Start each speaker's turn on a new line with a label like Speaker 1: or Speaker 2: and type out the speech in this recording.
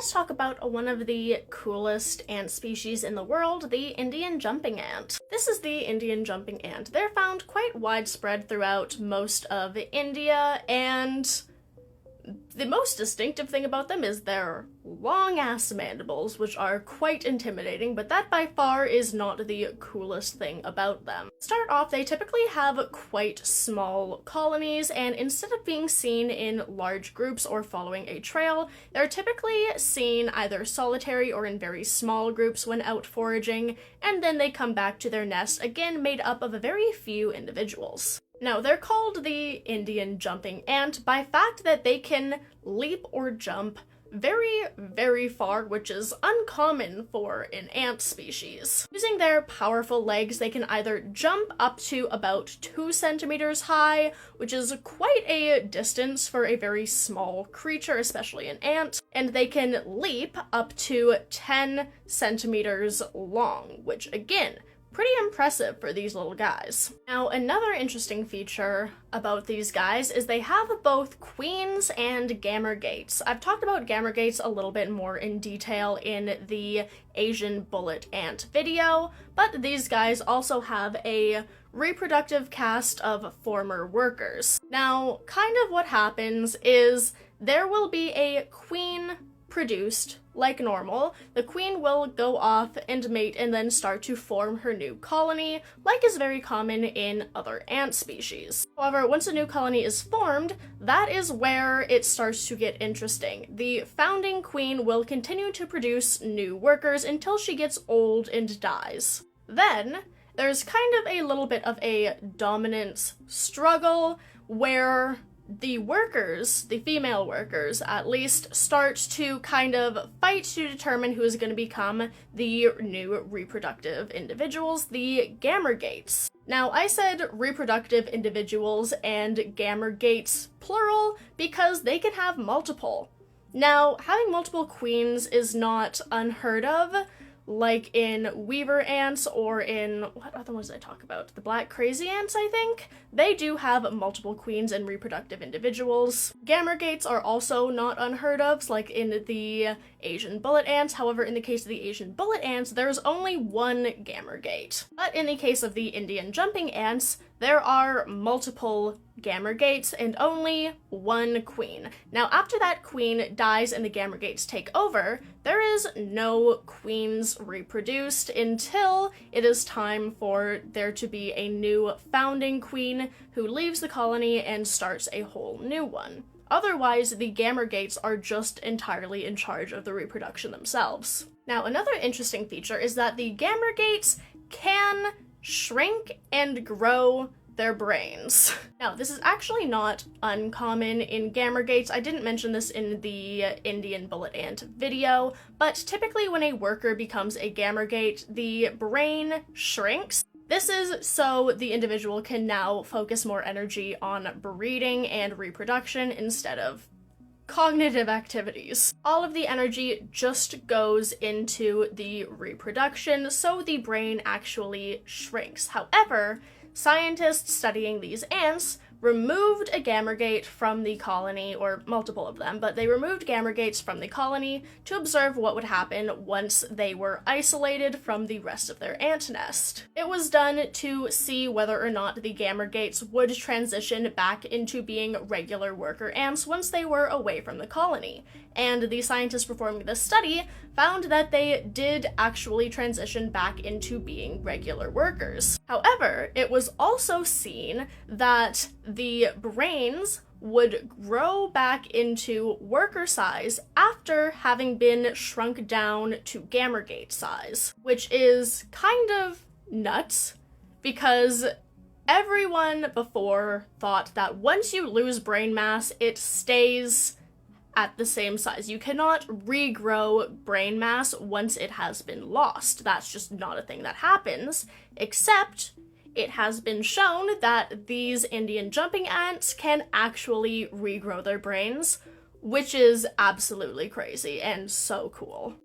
Speaker 1: let's talk about one of the coolest ant species in the world, the Indian jumping ant. This is the Indian jumping ant. They're found quite widespread throughout most of India, and the most distinctive thing about them is their long-ass mandibles, which are quite intimidating, but that by far is not the coolest thing about them. To start off, they typically have quite small colonies, and instead of being seen in large groups or following a trail, they're typically seen either solitary or in very small groups when out foraging, and then they come back to their nest, again made up of a very few individuals. Now, they're called the Indian jumping ant by fact that they can leap or jump very, very far, which is uncommon for an ant species. Using their powerful legs, they can either jump up to about 2 centimeters high, which is quite a distance for a very small creature, especially an ant, and they can leap up to 10 centimeters long, which again, pretty impressive for these little guys. Now, another interesting feature about these guys is they have both queens and gamergates. I've talked about gamergates a little bit more in detail in the Asian bullet ant video, but these guys also have a reproductive cast of former workers. Now, kind of what happens is there will be a queen produced like normal. The queen will go off and mate and then start to form her new colony, like is very common in other ant species. However, once a new colony is formed, that is where it starts to get interesting. The founding queen will continue to produce new workers until she gets old and dies. Then, there's kind of a little bit of a dominance struggle where the workers, the female workers at least, start to kind of fight to determine who is going to become the new reproductive individuals, the gamergates. Now, I said reproductive individuals and gamergates plural because they can have multiple. Now, having multiple queens is not unheard of, like in weaver ants or in, what other ones did I talk about? The black crazy ants, I think? They do have multiple queens and reproductive individuals. Gamergates are also not unheard of, like in the Asian bullet ants. However, in the case of the Asian bullet ants, there's only one gamergate. But in the case of the Indian jumping ants, there are multiple gamergates and only one queen. Now, after that queen dies and the gamergates take over, there is no queens reproduced until it is time for there to be a new founding queen who leaves the colony and starts a whole new one. Otherwise, the gamergates are just entirely in charge of the reproduction themselves. Now, another interesting feature is that the gamergates can shrink and grow their brains. Now, this is actually not uncommon in gamergates. I didn't mention this in the Indian bullet ant video, but typically when a worker becomes a gamergate, the brain shrinks. This is so the individual can now focus more energy on breeding and reproduction instead of cognitive activities. All of the energy just goes into the reproduction, so the brain actually shrinks. However, scientists studying these ants removed a gamergate from the colony, or multiple of them, but they removed gamergates from the colony to observe what would happen once they were isolated from the rest of their ant nest. It was done to see whether or not the gamergates would transition back into being regular worker ants once they were away from the colony. And the scientists performing this study found that they did actually transition back into being regular workers. However, it was also seen that the brains would grow back into worker size after having been shrunk down to gamergate size, which is kind of nuts because everyone before thought that once you lose brain mass, it stays at the same size. You cannot regrow brain mass once it has been lost. That's just not a thing that happens, except it has been shown that these Indian jumping ants can actually regrow their brains, which is absolutely crazy and so cool.